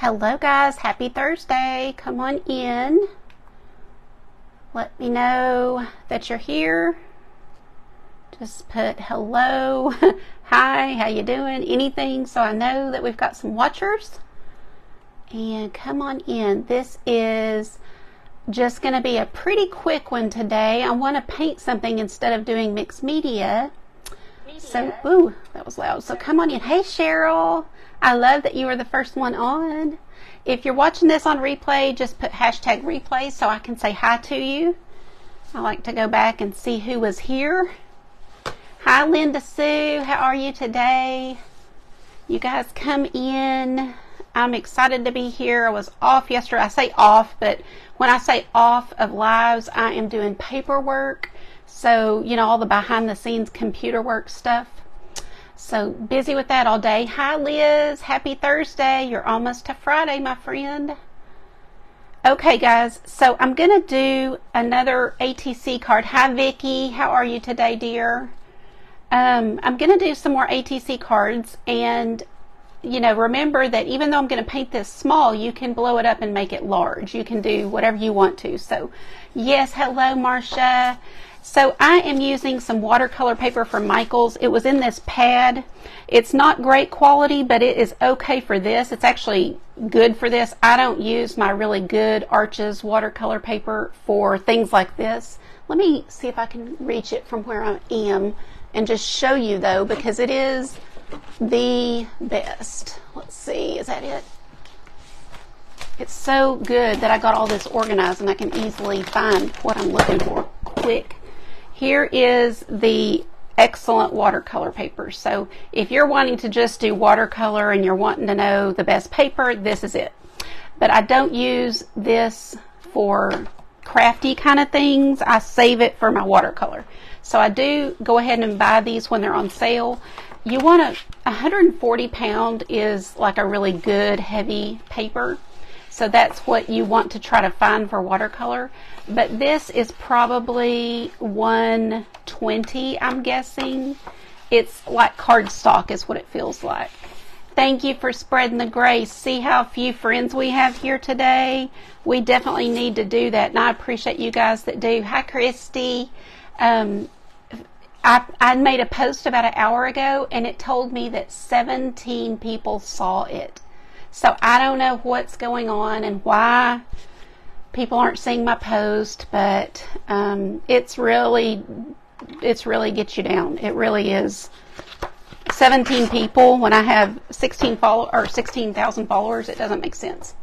Hello guys, happy Thursday. Come on in. Let me know that you're here. Just put hello, hi, how you doing, anything, so I know that we've got some watchers. And come on in. This is just going to be a pretty quick one today. I want to paint something instead of doing mixed media. So, ooh, that was loud. So come on in. Hey Cheryl, I love that you were the first one on. If you're watching this on replay, just put hashtag replay so I can say hi to you. I like to go back and see who was here. Hi Linda Sue, how are you today? You guys come in. I'm excited to be here. I was off yesterday. I say off, but when I say off of lives, I am doing paperwork. So, you know, all the behind the scenes computer work stuff. So busy with that all day. Hi Liz, happy Thursday. You're almost to Friday, my friend. Okay guys, so I'm going to do another ATC card. Hi Vicky, how are you today, dear? I'm going to do some more ATC cards, and you know, remember that even though I'm going to paint this small, you can blow it up and make it large. You can do whatever you want to. So yes, hello Marcia. So I am using some watercolor paper from Michaels. It was in this pad. It's not great quality, but it is okay for this. It's actually good for this. I don't use my really good Arches watercolor paper for things like this. Let me see if I can reach it from where I am and just show you though, because it is the best. Let's see, is that it? It's so good that I got all this organized and I can easily find what I'm looking for quick. Here is the excellent watercolor paper. So if you're wanting to just do watercolor and you're wanting to know the best paper, this is it. But I don't use this for crafty kind of things. I save it for my watercolor. So I do go ahead and buy these when they're on sale. You want 140 pound is like a really good heavy paper. So that's what you want to try to find for watercolor. But this is probably 120, I'm guessing. It's like cardstock is what it feels like. Thank you for spreading the grace. See how few friends we have here today? We definitely need to do that, and I appreciate you guys that do. Hi, Christy. I made a post about an hour ago, and it told me that 17 people saw it. So I don't know what's going on and why people aren't seeing my post, but it's really gets you down. It really is. 17 people when I have 16,000 followers, it doesn't make sense.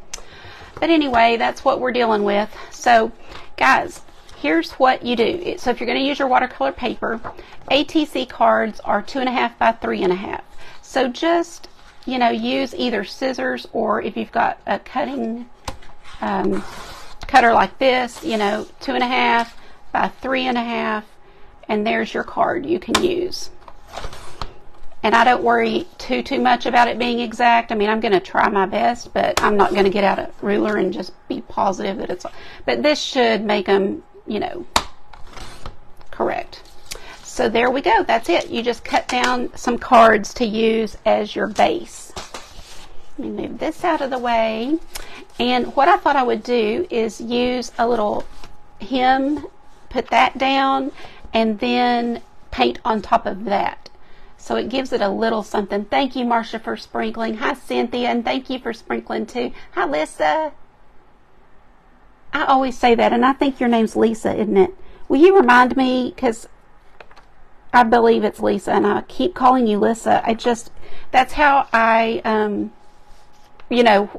But anyway, that's what we're dealing with. So guys, here's what you do. So if you're going to use your watercolor paper, ATC cards are 2.5 by 3.5. So just, you know, use either scissors, or if you've got a cutting cutter like this, you know, 2.5 by 3.5, and there's your card you can use. And I don't worry too much about it being exact. I mean, I'm going to try my best, but I'm not going to get out a ruler and just be positive that it's, but this should make them, you know, correct. So there we go. That's it. You just cut down some cards to use as your base. Let me move this out of the way. And what I thought I would do is use a little hem, put that down, and then paint on top of that. So it gives it a little something. Thank you, Marcia, for sprinkling. Hi, Cynthia, and thank you for sprinkling too. Hi, Lisa. I always say that, and I think your name's Lisa, isn't it? Will you remind me, because I believe it's Lisa, and I keep calling you Lisa. That's how I, you know,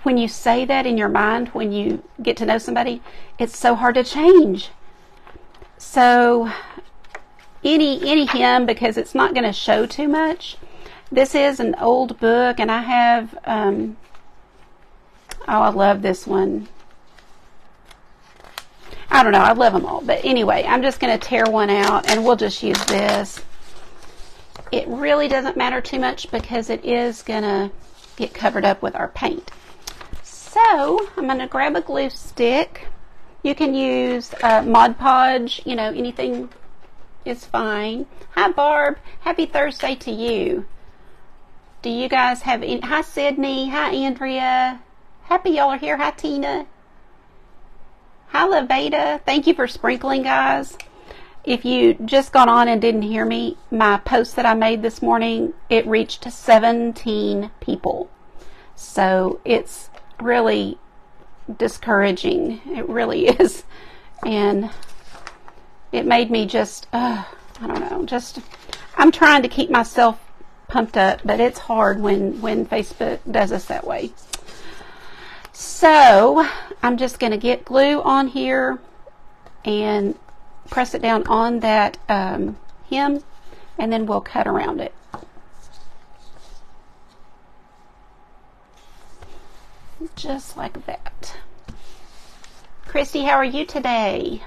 when you say that in your mind, when you get to know somebody, it's so hard to change. So any hem, because it's not going to show too much. This is an old book, and I have, oh, I love this one. I don't know, I love them all. But anyway, I'm just going to tear one out, and we'll just use this. It really doesn't matter too much because it is going to get covered up with our paint. So I'm going to grab a glue stick. You can use Mod Podge, you know, anything is fine. Hi Barb, happy Thursday to you. Do you guys have any? Hi, Sydney. Hi, Andrea. Happy y'all are here. Hi, Tina. Hi, Levada. Thank you for sprinkling, guys. If you just got on and didn't hear me, my post that I made this morning, it reached 17 people. So it's really discouraging. It really is. And it made me just, I don't know, I'm trying to keep myself pumped up, but it's hard when Facebook does us that way. So I'm just going to get glue on here and press it down on that hem, and then we'll cut around it. Just like that. Christy, how are you today?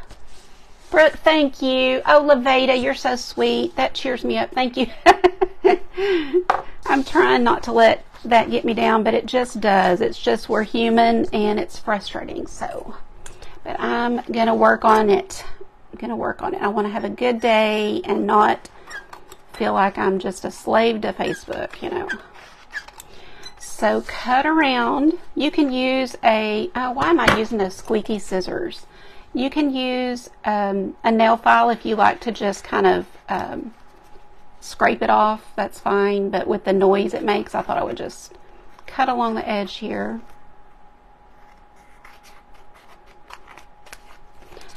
Brooke, thank you. Oh, Levada, you're so sweet. That cheers me up. Thank you. I'm trying not to let that get me down, but it just does. It's just we're human and it's frustrating. So, but I'm going to work on it. I want to have a good day and not feel like I'm just a slave to Facebook, you know. So cut around. You can use why am I using those squeaky scissors? You can use a nail file if you like to just kind of scrape it off. That's fine, but with the noise it makes, I thought I would just cut along the edge here.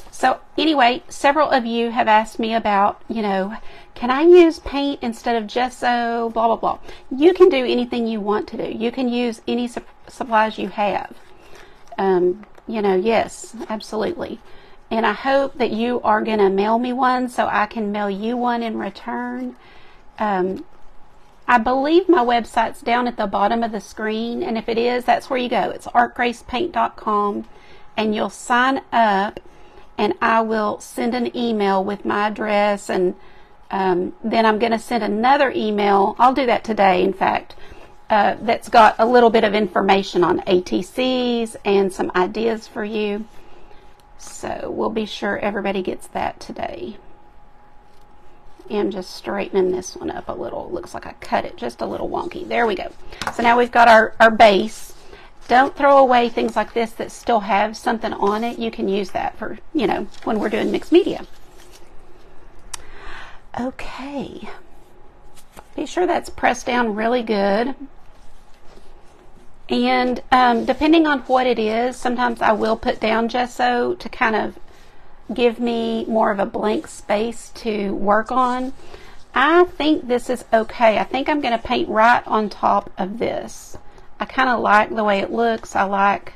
So anyway, several of you have asked me about, you know, can I use paint instead of gesso, blah, blah, blah. You can do anything you want to do. You can use any supplies you have. You know, yes, absolutely. And I hope that you are going to mail me one so I can mail you one in return. I believe my website's down at the bottom of the screen, and if it is, that's where you go. It's artgracepaint.com, and you'll sign up, and I will send an email with my address, and then I'm going to send another email. I'll do that today, in fact, that's got a little bit of information on ATCs and some ideas for you. So we'll be sure everybody gets that today. I'm just straightening this one up a little. It looks like I cut it just a little wonky. There we go. So now we've got our base. Don't throw away things like this that still have something on it. You can use that for, you know, when we're doing mixed media. Okay. Be sure that's pressed down really good. And depending on what it is, sometimes I will put down gesso to kind of give me more of a blank space to work on. I think this is okay. I think I'm going to paint right on top of this. I kind of like the way it looks. I like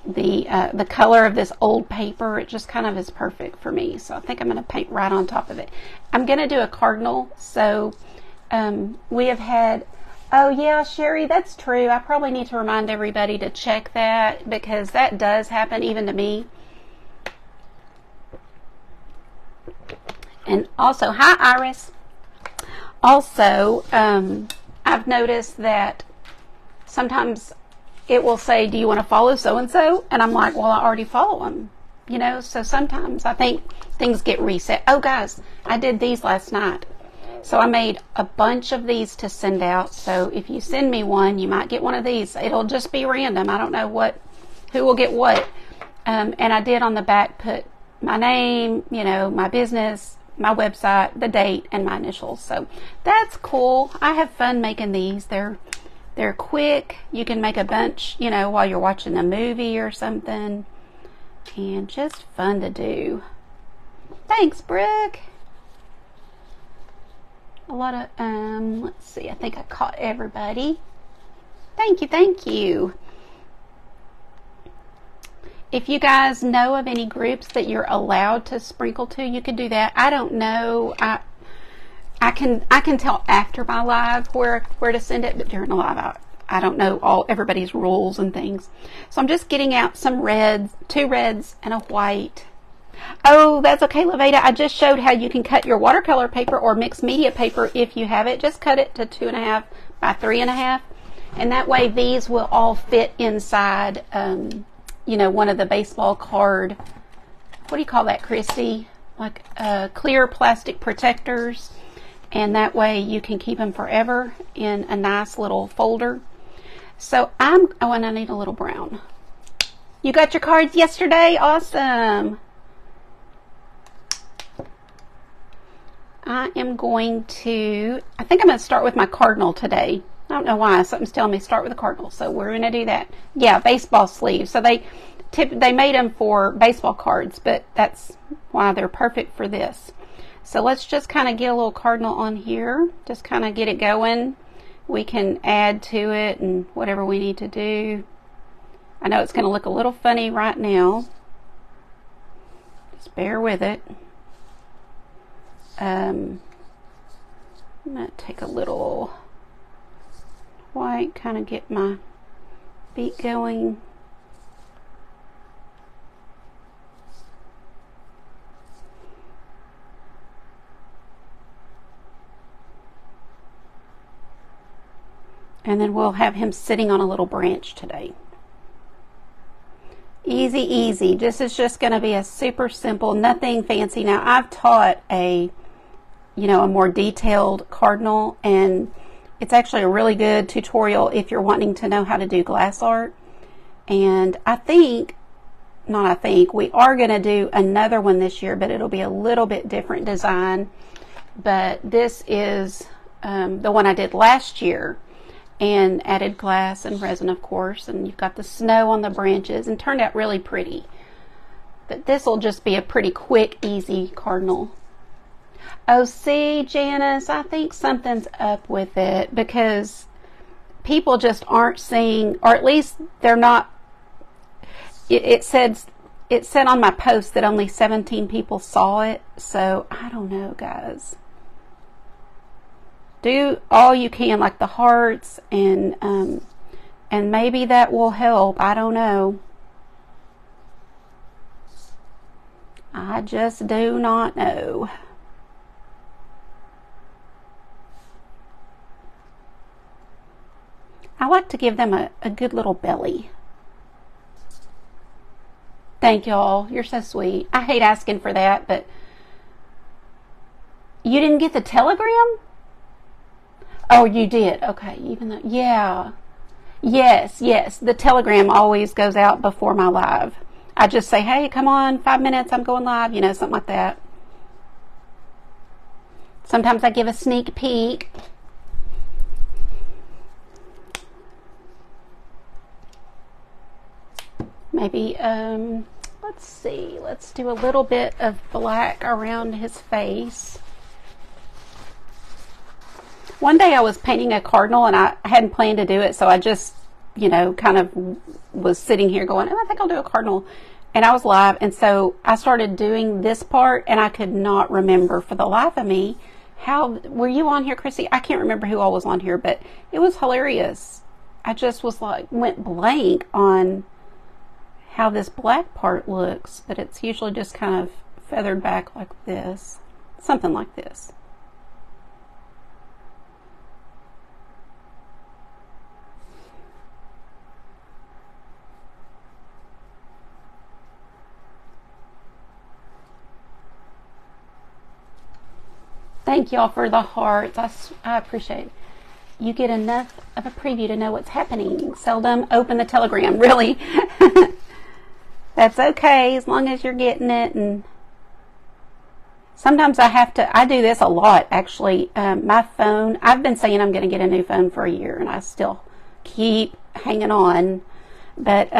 the color of this old paper. It just kind of is perfect for me. So I think I'm going to paint right on top of it. I'm going to do a cardinal. So we have had, oh yeah, Sherry, that's true. I probably need to remind everybody to check that because that does happen even to me. And also, hi Iris. Also, I've noticed that sometimes it will say, do you want to follow so-and-so? And I'm like, well, I already follow them. You know, so sometimes I think things get reset. Oh, guys, I did these last night. So I made a bunch of these to send out. So if you send me one, you might get one of these. It'll just be random. I don't know who will get what. And I did on the back put my name, you know, my business, my website, the date, and my initials. So that's cool. I have fun making these. They're quick. You can make a bunch, you know, while you're watching a movie or something. And just fun to do. Thanks, Brooke. A lot of, let's see, I think I caught everybody. Thank you, thank you. If you guys know of any groups that you're allowed to sprinkle to, you could do that. I don't know. I can tell after my live where to send it, but during a live I don't know everybody's rules and things. So I'm just getting out some reds, 2 reds and a white. Oh, that's okay, Levada. I just showed how you can cut your watercolor paper or mixed media paper if you have it. Just cut it to 2.5 by 3.5, and that way these will all fit inside. You know, one of the baseball card. What do you call that, Christy? Like clear plastic protectors. and that way you can keep them forever in a nice little folder. So oh, and I need a little brown. You got your cards yesterday? Awesome. I think I'm going to start with my Cardinal today. I don't know why. Something's telling me start with the Cardinal. So we're going to do that. Yeah, baseball sleeves. So they made them for baseball cards, but that's why they're perfect for this. So let's just kind of get a little Cardinal on here. Just kind of get it going. We can add to it and whatever we need to do. I know it's going to look a little funny right now. Just bear with it. I'm going to take a little white, kind of get my beak going. And then we'll have him sitting on a little branch today. Easy, easy. This is just going to be a super simple, nothing fancy. Now, I've taught a more detailed Cardinal, and it's actually a really good tutorial if you're wanting to know how to do glass art. And we are going to do another one this year, but it'll be a little bit different design. But this is the one I did last year, and added glass and resin, of course, and you've got the snow on the branches, and turned out really pretty. But this will just be a pretty quick, easy Cardinal. Oh, see, Janice, I think something's up with it, because people just aren't seeing, or at least they're not. It said on my post that only 17 people saw it, so I don't know, guys. Do all you can, like the hearts, and maybe that will help. I don't know. I just do not know. I like to give them a good little belly. Thank y'all. You're so sweet. I hate asking for that, but you didn't get the telegram? Oh, you did. Okay. Even though, yeah. Yes. The telegram always goes out before my live. I just say, hey, come on, 5 minutes, I'm going live, something like that. Sometimes I give a sneak peek. Maybe, let's see. Let's do a little bit of black around his face. One day I was painting a Cardinal, and I hadn't planned to do it, so I just, kind of was sitting here going, oh, I think I'll do a Cardinal. And I was live, and so I started doing this part, and I could not remember for the life of me were you on here, Chrissy? I can't remember who all was on here, but it was hilarious. I just was went blank on how this black part looks, but it's usually just kind of feathered back like this, something like this. Thank y'all for the hearts. I appreciate it. You get enough of a preview to know what's happening. Seldom open the telegram, really. That's okay, as long as you're getting it. And sometimes I do this a lot, actually. My phone, I've been saying I'm going to get a new phone for a year, and I still keep hanging on. But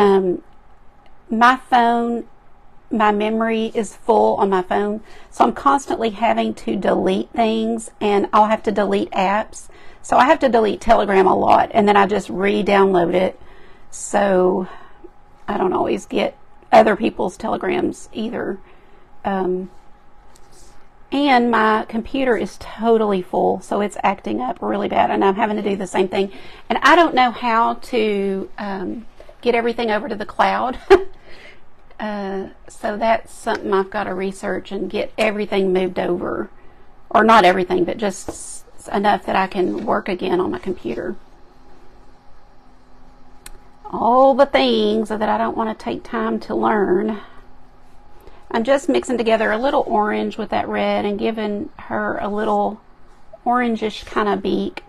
my phone, my memory is full on my phone, so I'm constantly having to delete things, and I'll have to delete apps. So I have to delete Telegram a lot, and then I just re-download it. So I don't always get other people's telegrams either. And my computer is totally full, so it's acting up really bad, and I'm having to do the same thing. And I don't know how to get everything over to the cloud. So that's something I've got to research and get everything moved over. Or not everything, but just enough that I can work again on my computer. All the things that I don't want to take time to learn. I'm just mixing together a little orange with that red and giving her a little orangish kind of beak.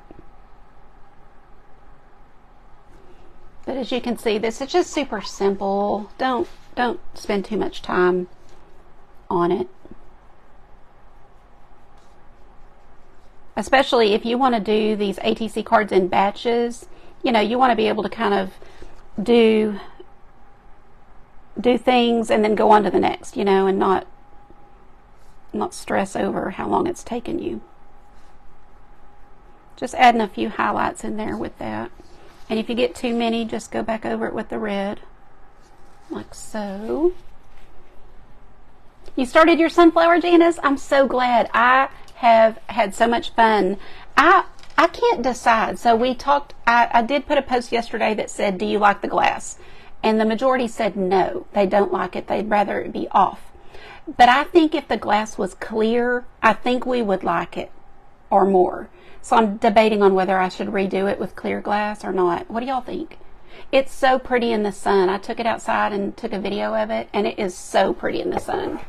But as you can see, this is just super simple. Don't spend too much time on it. Especially if you want to do these ATC cards in batches, you know, you want to be able to kind of do things and then go on to the next, you know, and not stress over how long it's taken you. Just adding a few highlights in there with that. And if you get too many, just go back over it with the red, like so. You started your sunflower, Janice? I'm so glad. I have had so much fun. I can't decide. So we talked, I did put a post yesterday that said, do you like the glass? And the majority said no, they don't like it. They'd rather it be off. But I think if the glass was clear, I think we would like it or more. So I'm debating on whether I should redo it with clear glass or not. What do y'all think? It's so pretty in the sun. I took it outside and took a video of it, and it is so pretty in the sun.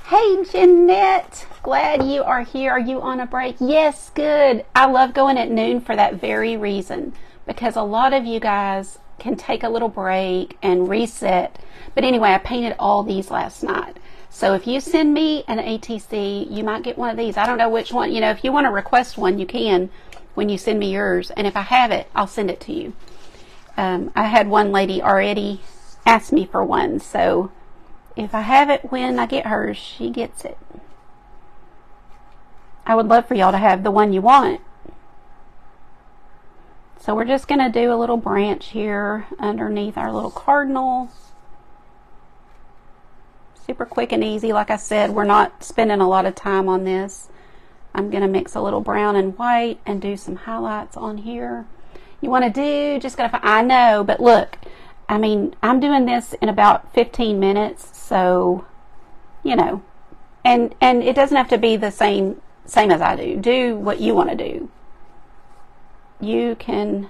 Hey, Jeanette. Glad you are here. Are you on a break? Yes, good. I love going at noon for that very reason, because a lot of you guys can take a little break and reset. But anyway, I painted all these last night. So if you send me an ATC, you might get one of these. I don't know which one. You know, if you want to request one, you can when you send me yours. And if I have it, I'll send it to you. I had one lady already ask me for one. So if I have it when I get hers, she gets it. I would love for y'all to have the one you want. So we're just going to do a little branch here underneath our little cardinal. Super quick and easy. Like I said, we're not spending a lot of time on this. I'm going to mix a little brown and white and do some highlights on here. You want to do, just gotta, I know, but look, I mean, I'm doing this in about 15 minutes, so, you know, and it doesn't have to be the same as I do. Do what you want to do. You can,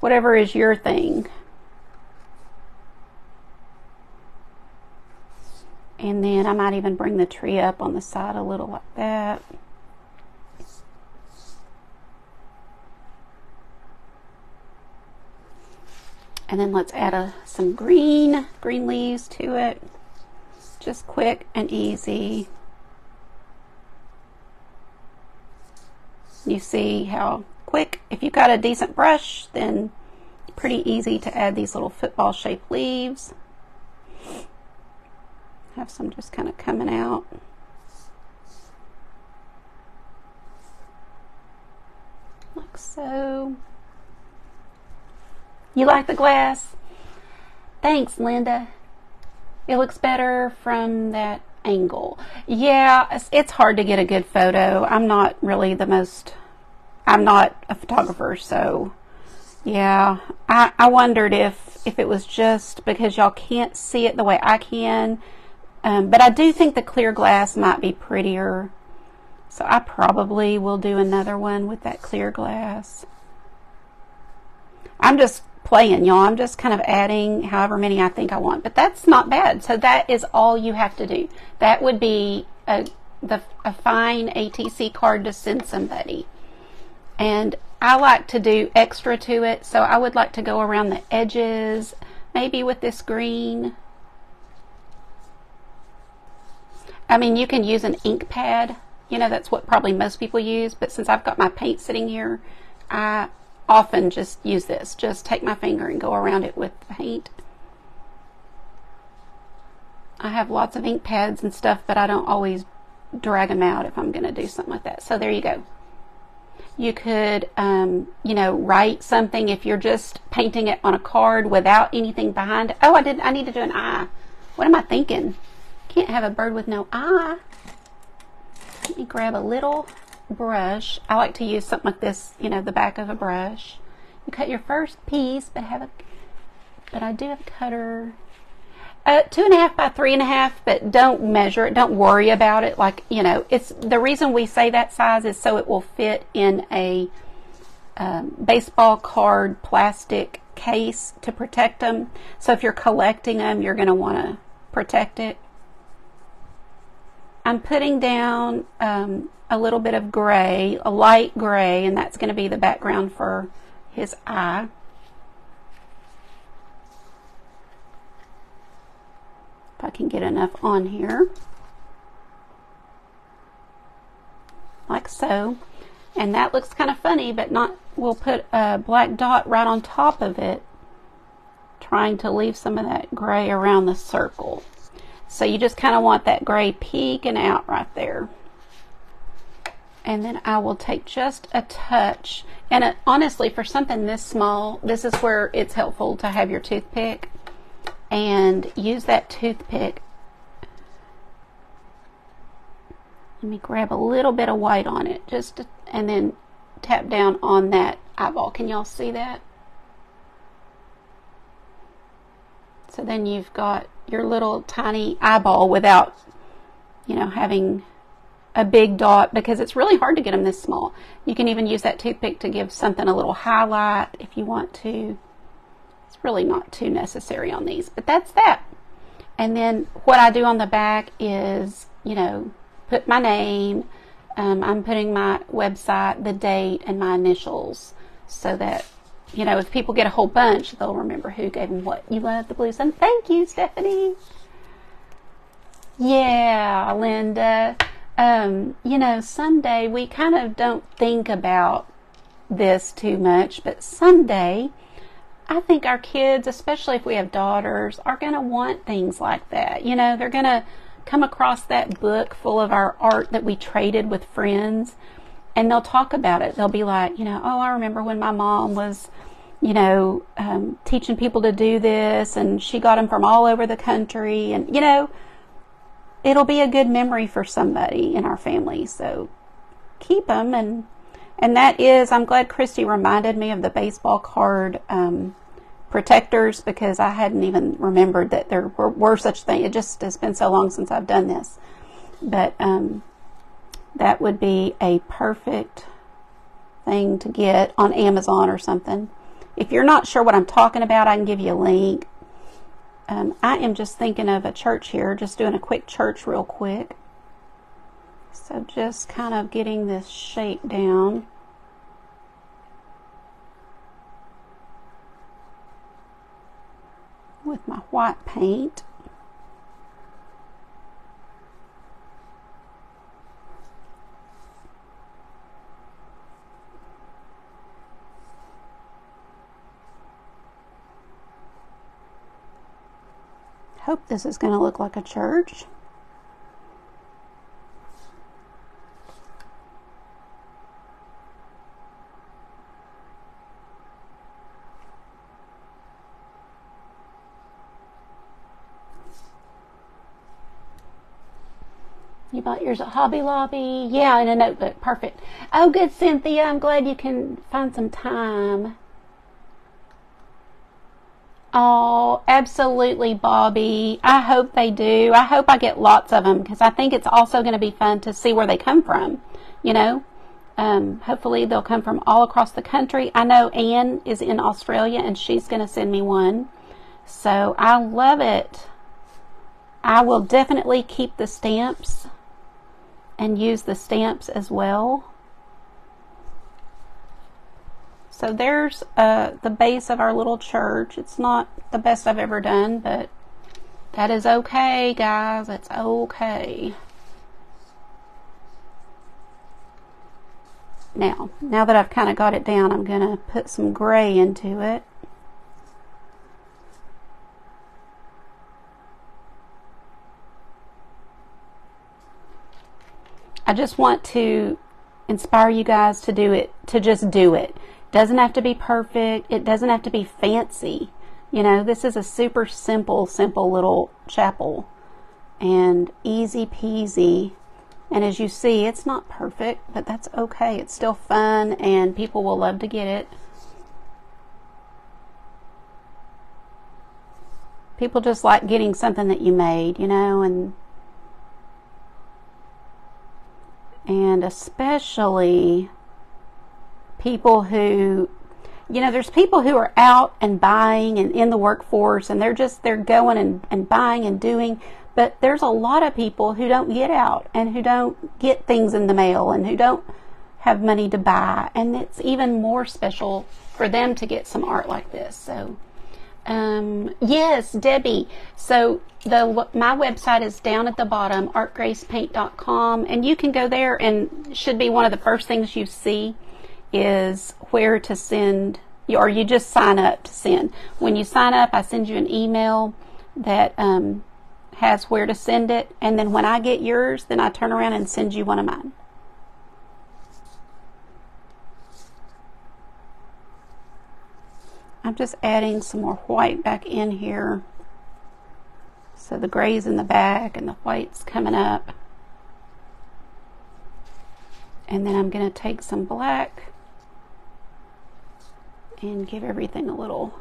whatever is your thing. And then I might even bring the tree up on the side a little like that. And then let's add some green leaves to it. Just quick and easy. You see how quick, if you've got a decent brush, then pretty easy to add these little football shaped leaves. Have some just kind of coming out. Like so. You like the glass? Thanks, Linda. It looks better from that angle. Yeah, it's hard to get a good photo. I'm not really I'm not a photographer, so yeah. I wondered if it was just because y'all can't see it the way I can. But I do think the clear glass might be prettier. So I probably will do another one with that clear glass. I'm just playing, y'all. I'm just kind of adding however many I think I want. But that's not bad. So that is all you have to do. That would be a fine ATC card to send somebody. And I like to do extra to it. So I would like to go around the edges, maybe with this green. I mean, you can use an ink pad. You know, that's what probably most people use. But since I've got my paint sitting here, I often just use this. Just take my finger and go around it with paint. I have lots of ink pads and stuff, but I don't always drag them out if I'm going to do something like that. So there you go. You could, you know, write something if you're just painting it on a card without anything behind it. Oh, I need to do an eye. What am I thinking? Can't have a bird with no eye. Let me grab a little brush. I like to use something like this, you know, the back of a brush. You cut your first piece, but I do have a cutter. 2.5 by 3.5, but don't measure it. Don't worry about it. Like, you know, it's the reason we say that size is so it will fit in a baseball card plastic case to protect them. So if you're collecting them, you're going to want to protect it. I'm putting down a little bit of gray, a light gray, and that's going to be the background for his eye. If I can get enough on here. Like so. And that looks kind of funny, but not, we'll put a black dot right on top of it, trying to leave some of that gray around the circle. So you just kind of want that gray peeking out right there. And then I will take just a touch, and honestly, for something this small, this is where it's helpful to have your toothpick, and use that toothpick. Let me grab a little bit of white on it, and then tap down on that eyeball. Can y'all see that? So then you've got your little tiny eyeball without, you know, having a big dot, because it's really hard to get them this small. You can even use that toothpick to give something a little highlight if you want to. It's really not too necessary on these, but that's that. And then what I do on the back is, you know, put my name. I'm putting my website, the date, and my initials, so that, you know, if people get a whole bunch, they'll remember who gave them what. You love the blue sun. Thank you, Stephanie. Yeah, Linda. You know, someday we kind of don't think about this too much, but someday I think our kids, especially if we have daughters, are going to want things like that. You know, they're going to come across that book full of our art that we traded with friends, and they'll talk about it. They'll be like, you know, oh, I remember when my mom was, you know, teaching people to do this, and she got them from all over the country, and, you know, it'll be a good memory for somebody in our family. So keep them. And that is, I'm glad Christy reminded me of the baseball card protectors, because I hadn't even remembered that there were such things. It just has been so long since I've done this. But that would be a perfect thing to get on Amazon or something. If you're not sure what I'm talking about, I can give you a link. I am just thinking of a church here, just doing a quick church real quick. So just kind of getting this shape down. With my white paint. Hope this is going to look like a church. You bought yours at Hobby Lobby? Yeah, in a notebook. Perfect. Oh, good, Cynthia. I'm glad you can find some time. Oh, absolutely, Bobby. I hope they do. I hope I get lots of them, because I think it's also going to be fun to see where they come from. You know, hopefully they'll come from all across the country. I know Anne is in Australia, and she's going to send me one. So I love it. I will definitely keep the stamps and use the stamps as well. So there's the base of our little church. It's not the best I've ever done, but that is okay, guys. It's okay. Now that I've kind of got it down, I'm going to put some gray into it. I just want to inspire you guys to do it, to just do it. Doesn't have to be perfect. It doesn't have to be fancy. You know, this is a super simple little chapel, and easy peasy. And as you see, it's not perfect, but that's okay. It's still fun, and people will love to get it. People just like getting something that you made, you know, and especially people who, you know, there's people who are out and buying and in the workforce, and they're going and buying and doing, But there's a lot of people who don't get out and who don't get things in the mail and who don't have money to buy, and it's even more special for them to get some art like this. So yes, Debbie, so my website is down at the bottom, artgracepaint.com, and you can go there, and should be one of the first things you see is where to send, or you just sign up to send. When you sign up, I send you an email that has where to send it, and then when I get yours, then I turn around and send you one of mine. I'm just adding some more white back in here. So the gray's in the back and the white's coming up. And then I'm going to take some black and give everything a little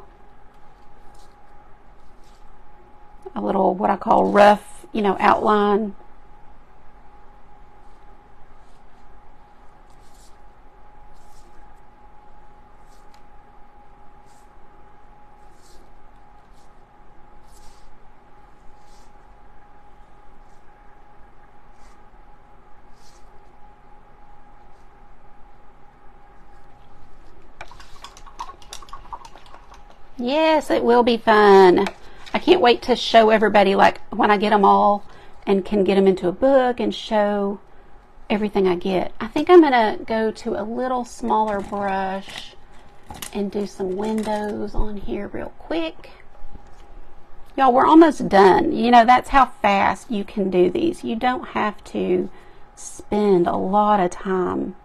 what I call rough, outline. Yes, it will be fun. I can't wait to show everybody, like, when I get them all and can get them into a book and show everything I get. I think I'm going to go to a little smaller brush and do some windows on here real quick. Y'all, we're almost done. That's how fast you can do these. You don't have to spend a lot of time.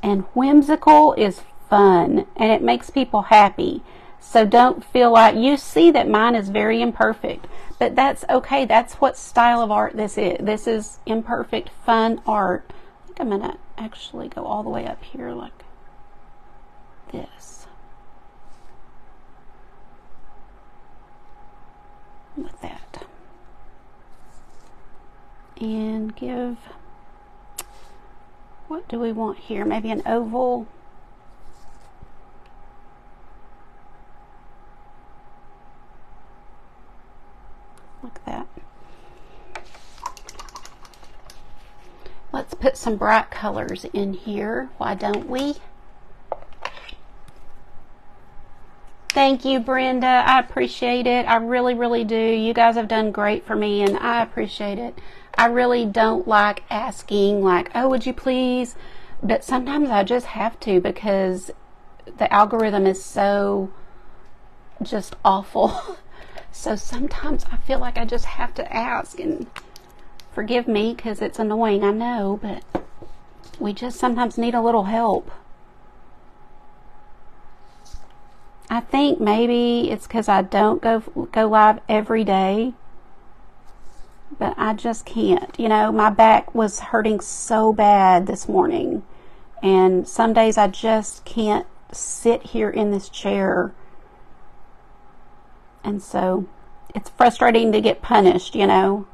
And whimsical is fun, and it makes people happy. So don't feel like, you see that mine is very imperfect, but that's okay. That's what style of art this is. This is imperfect, fun art. I think I'm gonna actually go all the way up here like this. With that. And give, what do we want here? Maybe an oval. Like that. Let's put some bright colors in here. Why don't we? Thank you, Brenda. I appreciate it. I really, really do. You guys have done great for me, and I appreciate it. I really don't like asking, like, oh, would you please? But sometimes I just have to, because the algorithm is so just awful. So sometimes I feel like I just have to ask, and forgive me because it's annoying, I know, but we just sometimes need a little help. I think maybe it's because I don't go live every day. But I just can't. My back was hurting so bad this morning. And some days I just can't sit here in this chair. And so it's frustrating to get punished, I'm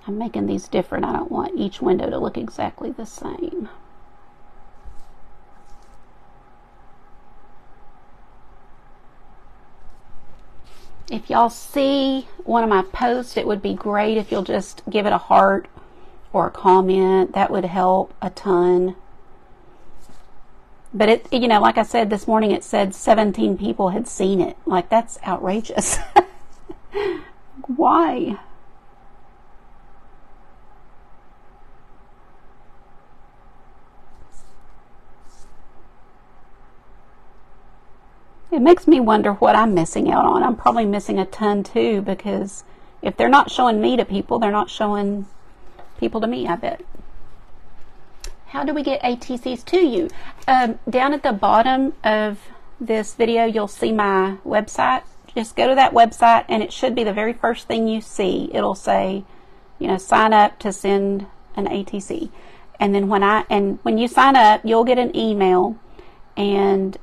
making these different. I don't want each window to look exactly the same. If y'all see one of my posts, it would be great if you'll just give it a heart or a comment. That would help a ton. But it, like I said this morning, it said 17 people had seen it. Like, that's outrageous. Why? It makes me wonder what I'm missing out on. I'm probably missing a ton too, because if they're not showing me to people, they're not showing people to me, I bet. How do we get ATCs to you? Down at the bottom of this video, you'll see my website. Just go to that website, and it should be the very first thing you see. It'll say, sign up to send an ATC. And then when you sign up, you'll get an email, and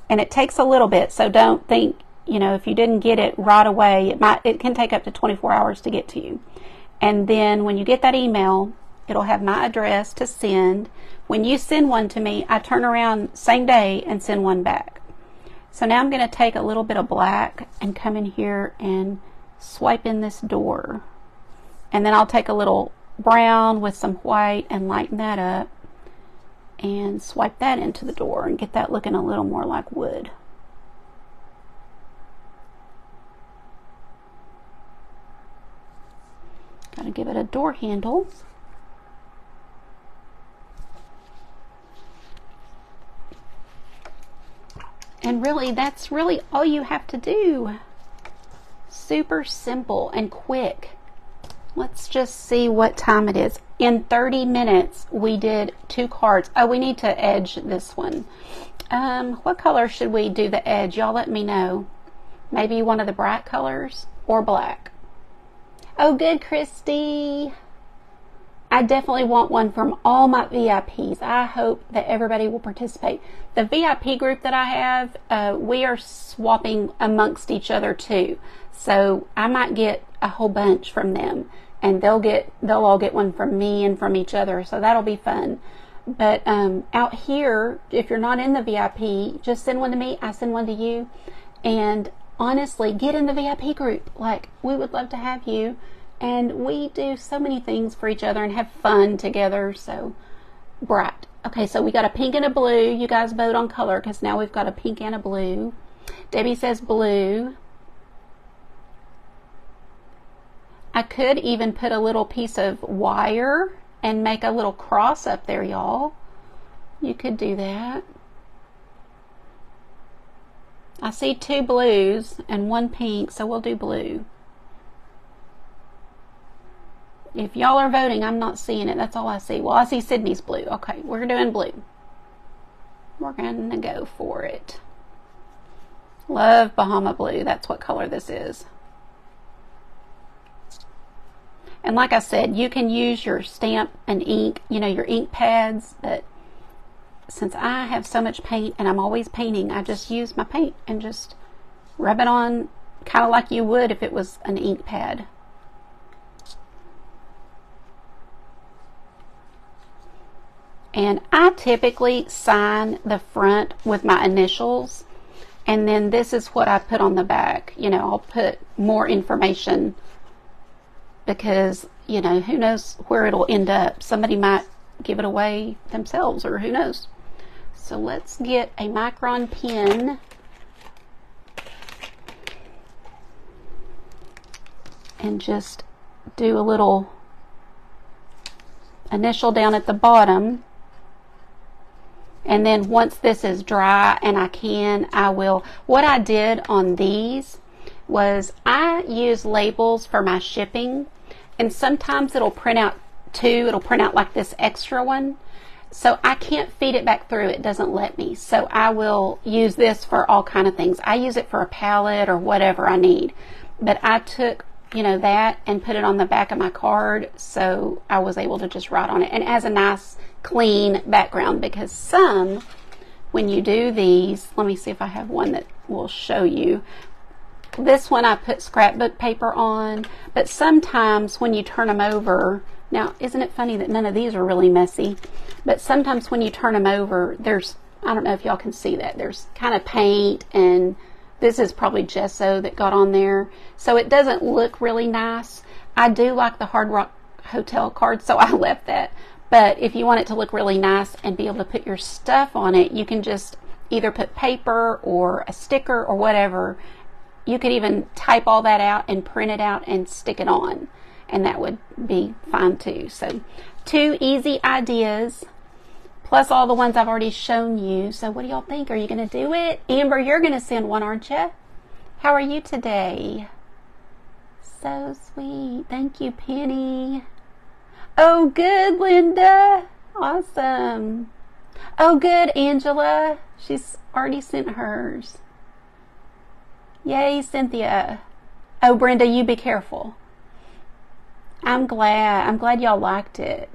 it takes a little bit, so don't think, if you didn't get it right away, it can take up to 24 hours to get to you. And then when you get that email, It'll have my address to send. When you send one to me, I turn around same day and send one back. So now I'm going to take a little bit of black and come in here and swipe in this door. And then I'll take a little brown with some white and lighten that up and swipe that into the door and get that looking a little more like wood. Gotta give it a door handle. And really, that's really all you have to do. Super simple and quick. Let's just see what time it is. In 30 minutes, we did 2 cards. Oh, we need to edge this one. What color should we do the edge? Y'all let me know. Maybe one of the bright colors or black. Oh, good, Christy. I definitely want one from all my VIPs. I hope that everybody will participate. The VIP group that I have, we are swapping amongst each other too. So I might get a whole bunch from them, and they'll all get one from me and from each other. So that'll be fun. But out here, if you're not in the VIP, just send one to me. I send one to you. And honestly, get in the VIP group. Like, we would love to have you. And we do so many things for each other and have fun together. So bright. Okay, so we got a pink and a blue. You guys vote on color because now we've got a pink and a blue. Debbie says blue. I could even put a little piece of wire and make a little cross up there, y'all. You could do that. I see 2 blues and 1 pink, so we'll do blue. If y'all are voting, I'm not seeing it. That's all I see. Well, I see Sydney's blue. Okay, we're doing blue. We're going to go for it. Love Bahama blue. That's what color this is. And like I said, you can use your stamp and ink, you know, your ink pads, but since I have so much paint and I'm always painting, I just use my paint and just rub it on kind of like you would if it was an ink pad. And I typically sign the front with my initials, and then this is what I put on the back. You know, I'll put more information because, you know, who knows where it'll end up. Somebody might give it away themselves, or who knows. So let's get a micron pen and just do a little initial down at the bottom. And then once this is dry and I will. What I did on these was I use labels for my shipping, and sometimes it'll print out 2. It'll print out like this extra one. So I can't feed it back through. It doesn't let me. So I will use this for all kind of things. I use it for a palette or whatever I need. But I took, you know, that and put it on the back of my card, so I was able to just write on it. And it has a nice clean background, because some, when you do these, let me see if I have one that will show you. This one I put scrapbook paper on, but sometimes when you turn them over, now isn't it funny that none of these are really messy, but sometimes when you turn them over, there's, I don't know if y'all can see that, there's kind of paint, and this is probably gesso that got on there, so it doesn't look really nice. I do like the Hard Rock Hotel card, so I left that. But if you want it to look really nice and be able to put your stuff on it, you can just either put paper or a sticker or whatever. You could even type all that out and print it out and stick it on, and that would be fine too. So 2 easy ideas, plus all the ones I've already shown you. So what do y'all think? Are you going to do it? Amber, you're going to send one, aren't you? How are you today? So sweet. Thank you, Penny. Oh, good, Linda. Awesome. Oh, good, Angela. She's already sent hers. Yay, Cynthia. Oh, Brenda, you be careful. I'm glad y'all liked it.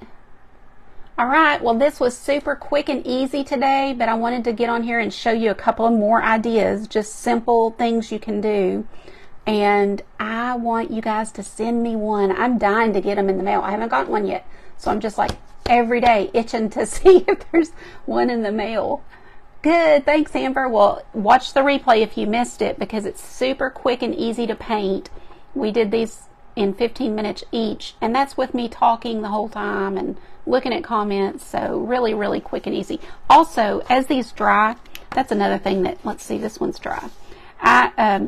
All right, well, this was super quick and easy today, but I wanted to get on here and show you a couple of more ideas, just simple things you can do and I want you guys to send me one. I'm dying to get them in the mail. I haven't gotten one yet, so I'm just like every day itching to see if there's one in the mail. Good, thanks Amber. Well, watch the replay if you missed it, because it's super quick and easy to paint. We did these in 15 minutes each, and that's with me talking the whole time and looking at comments, so really, really quick and easy. Also, as these dry, that's another thing that, let's see, this one's dry. I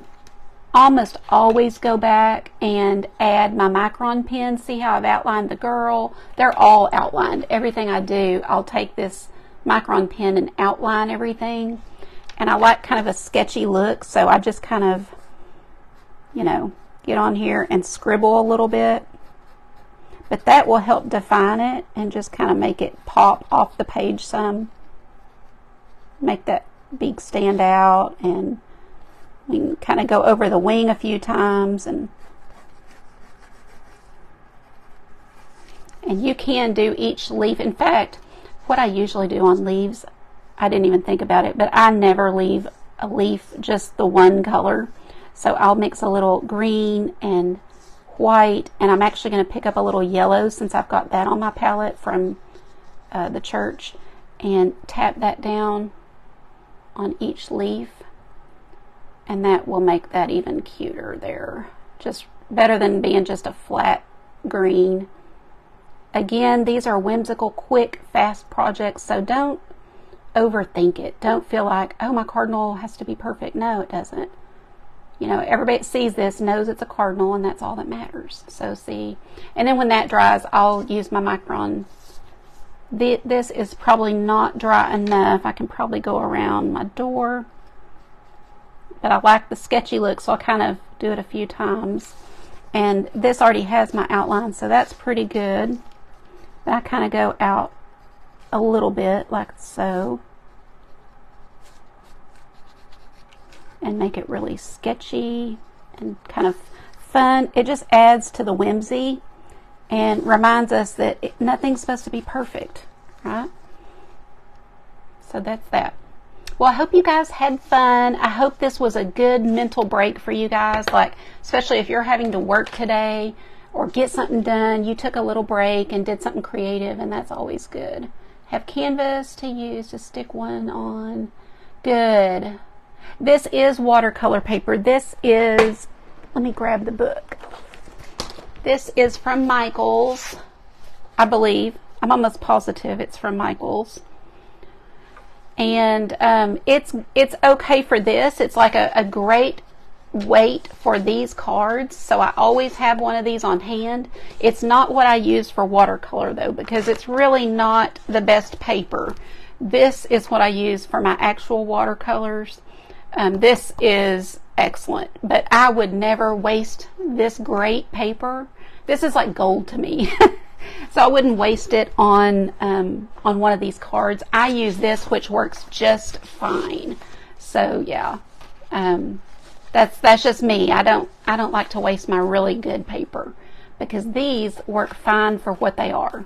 almost always go back and add my micron pen. See how I've outlined the girl? They're all outlined. Everything I do, I'll take this micron pen and outline everything. And I like kind of a sketchy look, so I just kind of, you know, get on here and scribble a little bit. But that will help define it and just kind of make it pop off the page some. Make that beak stand out, and we can kind of go over the wing a few times, and you can do each leaf. In fact, what I usually do on leaves, I didn't even think about it, but I never leave a leaf just the one color. So I'll mix a little green and white, and I'm actually going to pick up a little yellow since I've got that on my palette from the church, and tap that down on each leaf, and that will make that even cuter there. Just better than being just a flat green. Again, these are whimsical, quick, fast projects, so don't overthink it. Don't feel like, oh, my cardinal has to be perfect. No, it doesn't. You know, everybody that sees this knows it's a cardinal, and that's all that matters. So see, and then when that dries, I'll use my micron. This is probably not dry enough. I can probably go around my door, but I like the sketchy look, so I'll kind of do it a few times. And this already has my outline, so that's pretty good. But I kind of go out a little bit like so, and make it really sketchy and kind of fun. It just adds to the whimsy and reminds us that nothing's supposed to be perfect, right? So that's that. Well, I hope you guys had fun. I hope this was a good mental break for you guys, like especially if you're having to work today or get something done, you took a little break and did something creative, and that's always good. Have canvas to use to stick one on. Good. This is watercolor paper. This is, let me grab the book. This is from Michaels, I believe. I'm almost positive it's from Michaels. And it's okay for this. It's like a great weight for these cards, so I always have one of these on hand. It's not what I use for watercolor though, because it's really not the best paper. This is what I use for my actual watercolors. This is excellent, but I would never waste this great paper. This is like gold to me. So I wouldn't waste it on one of these cards. I use this, which works just fine. So yeah, that's just me. I don't like to waste my really good paper, because these work fine for what they are.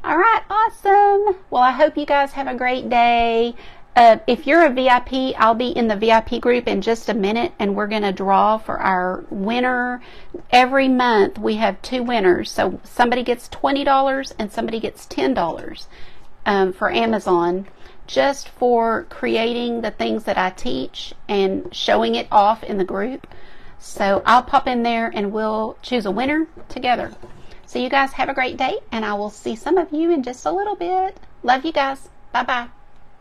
All right, awesome. Well, I hope you guys have a great day. If you're a VIP, I'll be in the VIP group in just a minute, and we're going to draw for our winner. Every month we have 2 winners, so somebody gets $20 and somebody gets $10 for Amazon, just for creating the things that I teach and showing it off in the group. So I'll pop in there and we'll choose a winner together. So you guys have a great day, and I will see some of you in just a little bit. Love you guys. Bye-bye.